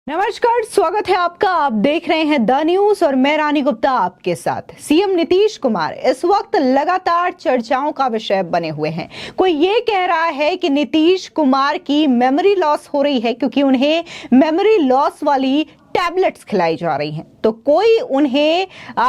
नमस्कार, स्वागत है आपका। आप देख रहे हैं द न्यूज और मैं रानी गुप्ता आपके साथ। सीएम नीतीश कुमार इस वक्त लगातार चर्चाओं का विषय बने हुए हैं। कोई ये कह रहा है कि नीतीश कुमार की मेमोरी लॉस हो रही है क्योंकि उन्हें मेमोरी लॉस वाली टैबलेट्स खिलाई जा रही हैं, तो कोई उन्हें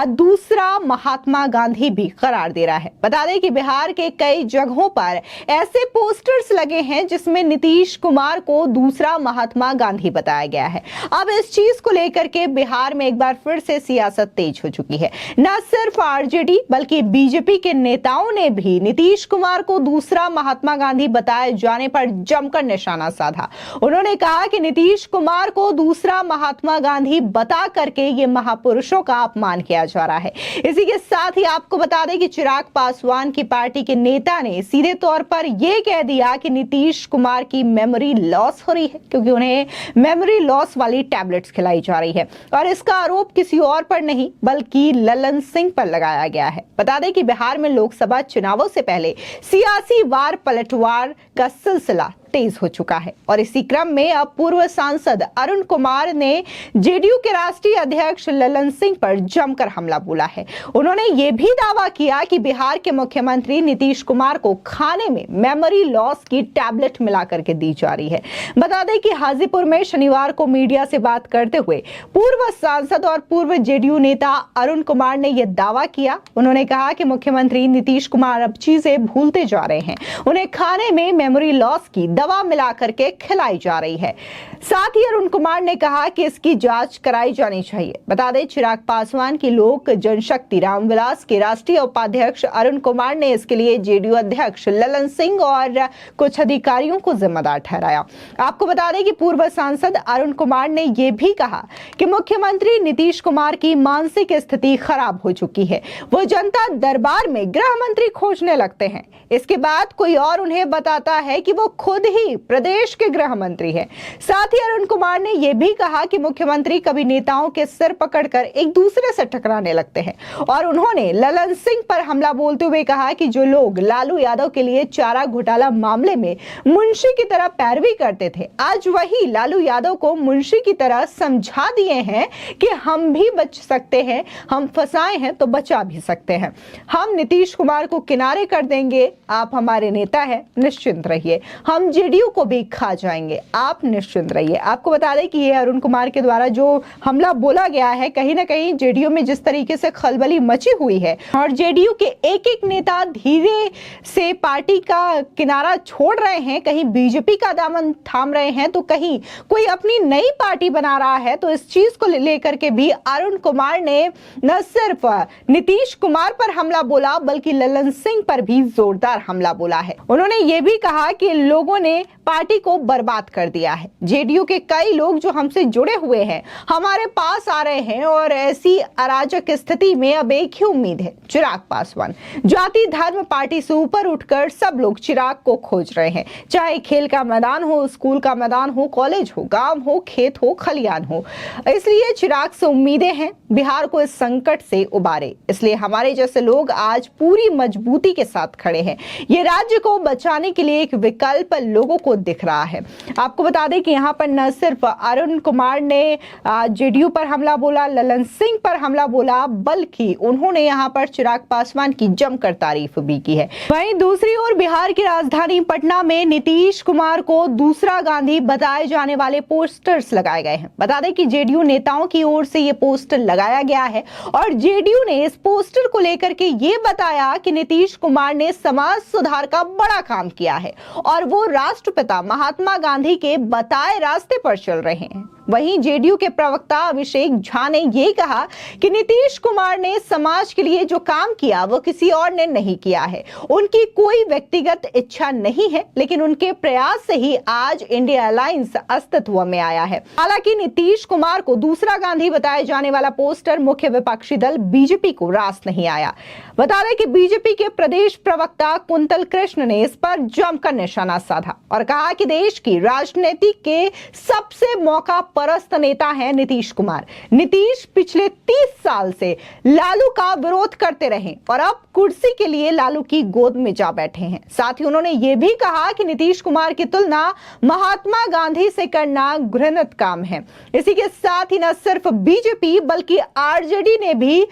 दूसरा महात्मा गांधी भी करार दे रहा है। बता दें कि बिहार के कई जगहों पर ऐसे पोस्टर्स लगे हैं जिसमें नीतीश कुमार को दूसरा महात्मा गांधी बताया गया है। अब इस चीज को लेकर के बिहार में एक बार फिर से सियासत तेज हो चुकी है। न सिर्फ आरजेडी बल्कि बीजेपी के नेताओं ने भी नीतीश कुमार को दूसरा महात्मा गांधी बताए जाने पर जमकर निशाना साधा। उन्होंने कहा कि नीतीश कुमार को दूसरा महात्मा गांधी बता करके ये महापुरुषों का अपमान किया जा रहा है। इसी के साथ ही आपको बता दें कि चिराग पासवान की पार्टी के नेता ने सीधे तौर पर यह कह दिया कि नीतीश कुमार की मेमोरी लॉस हो रही है क्योंकि उन्हें मेमोरी लॉस वाली टैबलेट्स खिलाई जा रही है और इसका आरोप किसी और पर नहीं बल्कि ललन सिंह पर लगाया गया है। बता दें कि बिहार में लोकसभा चुनावों से पहले सियासी वार पलटवार का सिलसिला तेज हो चुका है और इसी क्रम में अब पूर्व सांसद अरुण कुमार ने जेडीयू के राष्ट्रीय अध्यक्ष ललन सिंह पर जमकर हमला बोला है। उन्होंने ये भी दावा किया कि बिहार के मुख्यमंत्री नीतीश कुमार को खाने में मेमोरी लॉस की टैबलेट मिला करके दी जा रही है। बता दें कि हाजीपुर में शनिवार को मीडिया से बात करते हुए पूर्व सांसद और पूर्व जेडीयू नेता अरुण कुमार ने यह दावा किया। उन्होंने कहा कि मुख्यमंत्री नीतीश कुमार अब चीजें भूलते जा रहे हैं, उन्हें खाने में मेमोरी लॉस की दवा मिला करके खिलाई जा रही है। साथ ही अरुण कुमार ने कहा कि इसकी जांच कराई जानी चाहिए। बता दें चिराग पासवान की लोक जनशक्ति रामविलास के राष्ट्रीय उपाध्यक्ष अरुण कुमार ने इसके लिए जेडीयू अध्यक्ष ललन सिंह और कुछ अधिकारियों को जिम्मेदार ठहराया। आपको बता दें कि पूर्व सांसद अरुण कुमार ने यह भी कहा कि मुख्यमंत्री नीतीश कुमार की मानसिक स्थिति खराब हो चुकी है, वो जनता दरबार में गृह मंत्री खोजने लगते हैं, इसके बाद कोई और उन्हें बताता है कि वो खुद ही प्रदेश के गृह मंत्री हैं। साथ ही अरुण कुमार ने यह भी कहा कि मुख्यमंत्री कभी नेताओं के सिर पकड़कर एक दूसरे से टकराने लगते हैं और उन्होंने ललन सिंह पर हमला बोलते हुए कहा कि जो लोग लालू यादव के लिए चारा घोटाला मामले में मुंशी की तरह पैरवी करते थे, आज वही लालू यादव को मुंशी की तरह समझा दिए हैं कि हम भी बच सकते हैं, हम फंसाए हैं तो बचा भी सकते हैं, हम नीतीश कुमार को किनारे कर देंगे, आप हमारे नेता हैं, निश्चिंत रहिए, हम जेडीयू को भी खा जाएंगे, आप निश्चिंत रहिए। आपको बता दें कि ये अरुण कुमार के द्वारा जो हमला बोला गया है, कहीं ना कहीं जेडीयू में जिस तरीके से खलबली मची हुई है और जेडीयू के एक एक नेता धीरे से पार्टी का किनारा छोड़ रहे हैं, कहीं बीजेपी का दामन थाम रहे हैं तो कहीं कोई अपनी नई पार्टी बना रहा है, तो इस चीज को लेकर के भी अरुण कुमार ने न सिर्फ नीतीश कुमार पर हमला बोला बल्कि ललन सिंह पर भी जोरदार हमला बोला है। उन्होंने ये भी कहा कि लोगों ने पार्टी को बर्बाद कर दिया है, जेडीयू के कई लोग जो हमसे जुड़े हुए हैं हमारे पास आ रहे हैं और ऐसी अराजक स्थिति में अब एक ही उम्मीद है, चिराग पासवान। जाति धर्म पार्टी से ऊपर उठकर सब लोग चिराग को खोज रहे हैं, चाहे खेल का मैदान हो, स्कूल का मैदान हो, कॉलेज हो, गांव हो, खेत हो, खलियान हो। इसलिए चिराग से उम्मीदें हैं बिहार को इस संकट से उबारे, इसलिए हमारे जैसे लोग आज पूरी मजबूती के साथ खड़े हैं। ये राज्य को बचाने के लिए एक विकल्प लोगों को दिख रहा है। आपको बता दें कि यहाँ पर न सिर्फ अरुण कुमार ने जेडीयू पर हमला बोला, ललन सिंह पर हमला बोला, बल्कि उन्होंने यहाँ पर चिराग पासवान की जमकर तारीफ भी की है। वहीं दूसरी ओर बिहार की राजधानी पटना में नीतीश कुमार को दूसरा गांधी बताए जाने वाले पोस्टर्स लगाए गए हैं। बता दें कि जेडीयू नेताओं की ओर से ये पोस्टर लगाया गया है और जेडीयू ने इस पोस्टर को लेकर के ये बताया कि नीतीश कुमार ने समाज सुधार का बड़ा काम किया है और वो राष्ट्रपिता महात्मा गांधी के बताए रास्ते पर चल रहे हैं। वहीं जेडीयू के प्रवक्ता अभिषेक झा ने यह कहा कि नीतीश कुमार ने समाज के लिए जो काम किया वो किसी और ने नहीं किया है, उनकी कोई व्यक्तिगत इच्छा नहीं है, लेकिन उनके प्रयास से ही आज इंडिया अलायंस अस्तित्व में आया है। हालांकि नीतीश कुमार को दूसरा गांधी बताए जाने वाला पोस्टर मुख्य विपक्षी दल बीजेपी को रास नहीं आया। बता दें कि बीजेपी के प्रदेश प्रवक्ता कुंतल कृष्ण ने इस पर जमकर निशाना साधा और कहा कि देश की राजनीति के सबसे मौका परस्त नेता हैं नीतीश कुमार। नीतीश पिछले 30 साल से लालू का विरोध करते रहे और अब कुर्सी के लिए लालू की गोद में जा बैठे हैं। साथ ही उन्होंने ये भी कहा कि नीतीश कुमार की तुलना महात्मा गांधी से करना घृणित काम है। इसी के साथ ही न सिर्फ बीजेपी बल्कि आरजेडी ने भी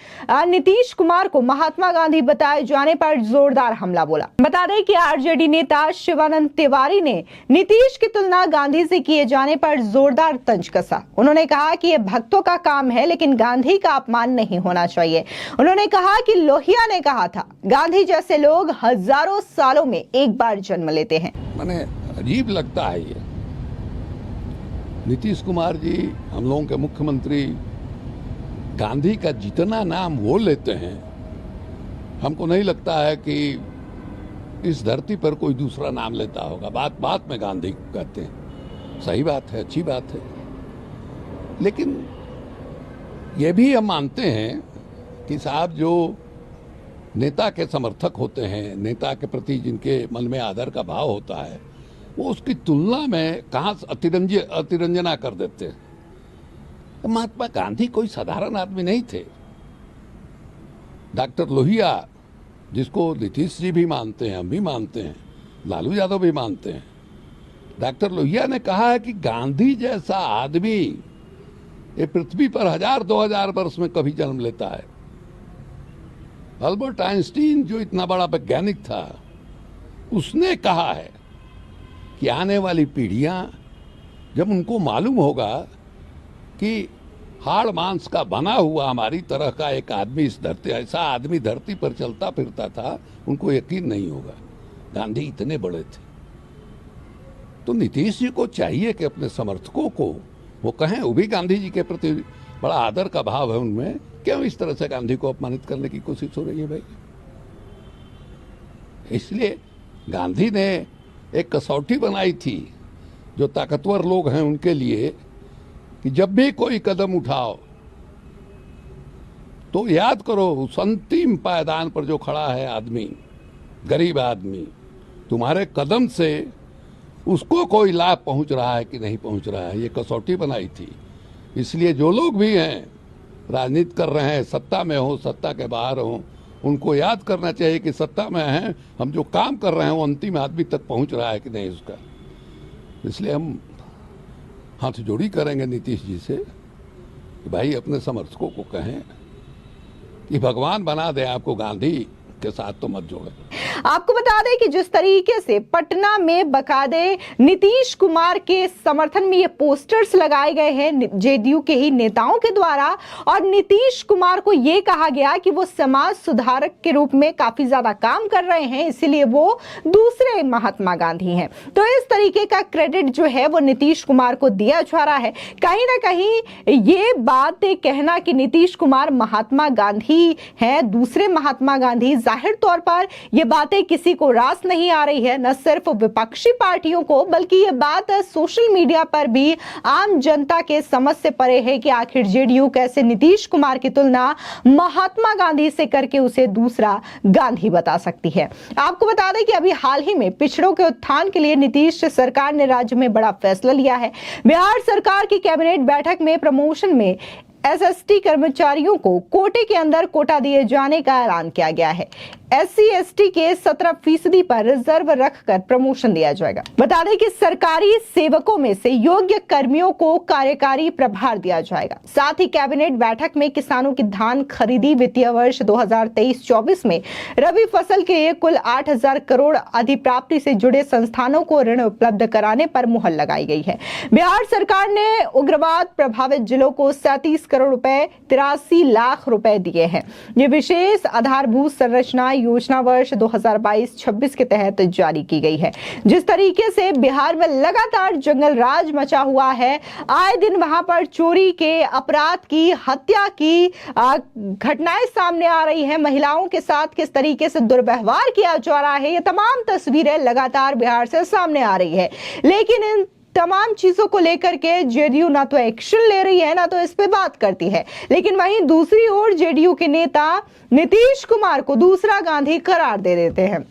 नीतीश कुमार को महात्मा गांधी बताए जाने पर जोरदार हमला बोला। बता दें कि आरजेडी नेता शिवानंद तिवारी ने नीतीश की तुलना गांधी से किए जाने पर जोरदार तंज कसा। उन्होंने कहा कि यह भक्तों का काम है लेकिन गांधी का अपमान नहीं होना चाहिए। उन्होंने कहा कि लोहिया ने कहा था, गांधी जैसे लोग हजारों सालों में एक बार जन्म लेते हैं। मैंने अजीब लगता है ये नीतीश कुमार जी हम लोगों के मुख्यमंत्री गांधी का जितना नाम वो लेते हैं, हमको नहीं लगता है कि इस धरती पर कोई दूसरा नाम लेता होगा। बात बात में गांधी कहते हैं, सही बात है, अच्छी बात है, लेकिन ये भी हम मानते हैं कि साहब जो नेता के समर्थक होते हैं, नेता के प्रति जिनके मन में आदर का भाव होता है, वो उसकी तुलना में कहाँ अतिरंजना कर देते हैं। तो महात्मा गांधी कोई साधारण आदमी नहीं थे। डॉक्टर लोहिया, जिसको नीतीश जी भी मानते हैं, हम भी मानते हैं, लालू यादव भी मानते हैं, डॉक्टर लोहिया ने कहा है कि गांधी जैसा आदमी ये पृथ्वी पर 1000-2000 वर्ष में कभी जन्म लेता है। अल्बर्ट आइंस्टीन जो इतना बड़ा वैज्ञानिक था, उसने कहा है कि आने वाली पीढ़ियां जब उनको मालूम होगा कि हाड़ मांस का बना हुआ हमारी तरह का एक आदमी इस धरती, ऐसा आदमी धरती पर चलता फिरता था, उनको यकीन नहीं होगा गांधी इतने बड़े थे। तो नीतीश जी को चाहिए कि अपने समर्थकों को वो कहें, वो भी गांधी जी के प्रति बड़ा आदर का भाव है उनमें, क्यों इस तरह से गांधी को अपमानित करने की कोशिश हो रही है भाई। इसलिए गांधी ने एक कसौटी बनाई थी जो ताकतवर लोग हैं उनके लिए कि जब भी कोई कदम उठाओ तो याद करो उस अंतिम पायदान पर जो खड़ा है आदमी, गरीब आदमी, तुम्हारे कदम से उसको कोई लाभ पहुंच रहा है कि नहीं पहुंच रहा है। ये कसौटी बनाई थी। इसलिए जो लोग भी हैं राजनीति कर रहे हैं, सत्ता में हो सत्ता के बाहर हो, उनको याद करना चाहिए कि सत्ता में हैं, हम जो काम कर रहे हैं वो अंतिम आदमी तक पहुंच रहा है कि नहीं उसका। इसलिए हम हाथ जोड़ी करेंगे नीतीश जी से कि भाई अपने समर्थकों को कहें कि भगवान बना दे आपको, गांधी के साथ तो मत जोड़े। आपको बता दें कि जिस तरीके से पटना में बकायदे नीतीश कुमार के समर्थन में ये पोस्टर्स लगाए गए हैं जेडीयू के ही नेताओं के द्वारा, और नीतीश कुमार को ये कहा गया कि वो समाज सुधारक के रूप में काफी ज्यादा काम कर रहे हैं, इसीलिए वो दूसरे महात्मा गांधी हैं। तो इस तरीके का क्रेडिट जो है वो नीतीश कुमार को दिया जा रहा है। कहीं ना कहीं ये बात कहना कि नीतीश कुमार महात्मा गांधी हैं, दूसरे महात्मा गांधी, जाहिर तौर पर यह बातें किसी को रास नहीं आ रही है, न सिर्फ विपक्षी पार्टियों को, बल्कि यह बात सोशल मीडिया पर भी आम जनता के समझ से परे है कि आखिर जेडीयू कैसे नीतीश कुमार की तुलना महात्मा गांधी से करके उसे दूसरा गांधी बता सकती है। आपको बता दें कि अभी हाल ही में पिछड़ों के उत्थान के लिए नीतीश सरकार ने राज्य में बड़ा फैसला लिया है। बिहार सरकार की कैबिनेट बैठक में प्रमोशन में एसएसटी कर्मचारियों को कोटे के अंदर कोटा दिए जाने का ऐलान किया गया है। SC/ST के 17% पर रिजर्व रखकर प्रमोशन दिया जाएगा। बता दें कि सरकारी सेवकों में से योग्य कर्मियों को कार्यकारी प्रभार दिया जाएगा। साथ ही कैबिनेट बैठक में किसानों की धान खरीदी वित्तीय वर्ष 2023-24 में रबी फसल के लिए कुल 8,000 करोड़ अधिप्राप्ति से जुड़े संस्थानों को ऋण उपलब्ध कराने पर मुहर लगाई गई है। बिहार सरकार ने उग्रवाद प्रभावित जिलों को 37 करोड़ रुपए 83 लाख रुपए दिए हैं। ये विशेष आधारभूत संरचना योजना वर्ष 2022-26 के तहत जारी की गई है। जिस तरीके से बिहार में लगातार जंगल राज मचा हुआ है, आए दिन वहां पर चोरी के, अपराध की, हत्या की घटनाएं सामने आ रही हैं, महिलाओं के साथ किस तरीके से दुर्व्यवहार किया जा रहा है, ये तमाम तस्वीरें लगातार बिहार से सामने आ रही है। लेकिन इन तमाम चीजों को लेकर के जेडीयू ना तो एक्शन ले रही है, ना तो इस पे बात करती है। लेकिन वहीं दूसरी ओर जेडीयू के नेता नीतीश कुमार को दूसरा गांधी करार दे देते हैं।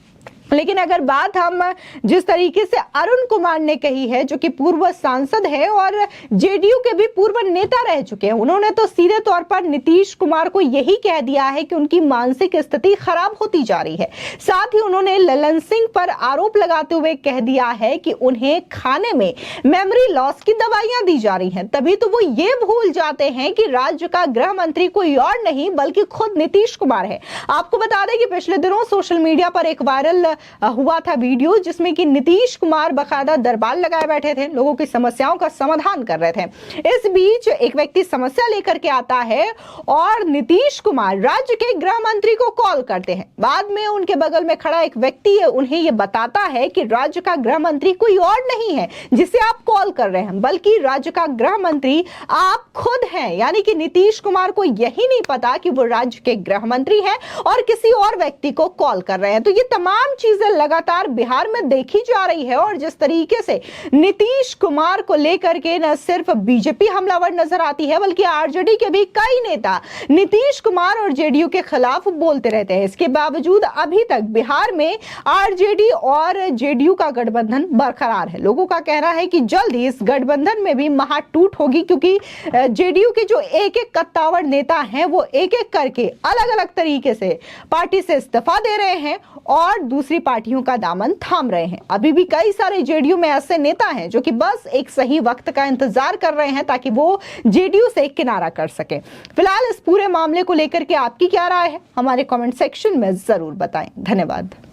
लेकिन अगर बात हम जिस तरीके से अरुण कुमार ने कही है, जो कि पूर्व सांसद है और जेडीयू के भी पूर्व नेता रह चुके हैं, उन्होंने तो सीधे तौर पर नीतीश कुमार को यही कह दिया है कि उनकी मानसिक स्थिति खराब होती जा रही है। साथ ही उन्होंने ललन सिंह पर आरोप लगाते हुए कह दिया है कि उन्हें खाने में मेमोरी लॉस की दवाइयां दी जा रही हैं। तभी तो वो ये भूल जाते हैं कि राज्य का गृह मंत्री कोई और नहीं बल्कि खुद नीतीश कुमार है। आपको बता दें कि पिछले दिनों सोशल मीडिया पर एक वायरल हुआ था वीडियो, जिसमें कि नीतीश कुमार बकायदा दरबार लगाए बैठे थे, लोगों की समस्याओं का समाधान कर रहे थे। इस बीच एक व्यक्ति समस्या लेकर के आता है और नीतीश कुमार राज्य के गृह मंत्री को कॉल करते हैं। बाद में उनके बगल में खड़ा एक व्यक्ति है, उन्हें यह बताता है कि राज्य का गृह मंत्री कोई और नहीं है जिसे आप कॉल कर रहे हैं, बल्कि राज्य का गृह मंत्री आप खुद हैं। यानी कि नीतीश कुमार को यही नहीं पता कि वो राज्य के गृह मंत्री हैं और किसी और व्यक्ति को कॉल कर रहे हैं। तो ये तमाम चीजें लगातार बिहार में देखी जा रही है और जिस तरीके से नीतीश कुमार को लेकर के न सिर्फ बीजेपी हमलावर नजर आती है बल्कि आरजेडी के भी कई नेता नीतीश कुमार और जेडीयू के खिलाफ बोलते रहते हैं। इसके बावजूद अभी तक बिहार में आरजेडी और जेडीयू का गठबंधन बरकरार है। लोगों का कहना है कि जल्द ही इस गठबंधन में भी महाटूट होगी, क्योंकि जेडीयू के जो एक एक कत्तावर नेता हैं वो एक एक करके अलग अलग तरीके से पार्टी से इस्तीफा दे रहे हैं और दूसरी पार्टियों का दामन थाम रहे हैं। अभी भी कई सारे जेडीयू में ऐसे नेता हैं जो कि बस एक सही वक्त का इंतजार कर रहे हैं ताकि वो जेडीयू से किनारा कर सके। फिलहाल इस पूरे मामले को लेकर के आपकी क्या राय है, हमारे कमेंट सेक्शन में जरूर बताएं। धन्यवाद।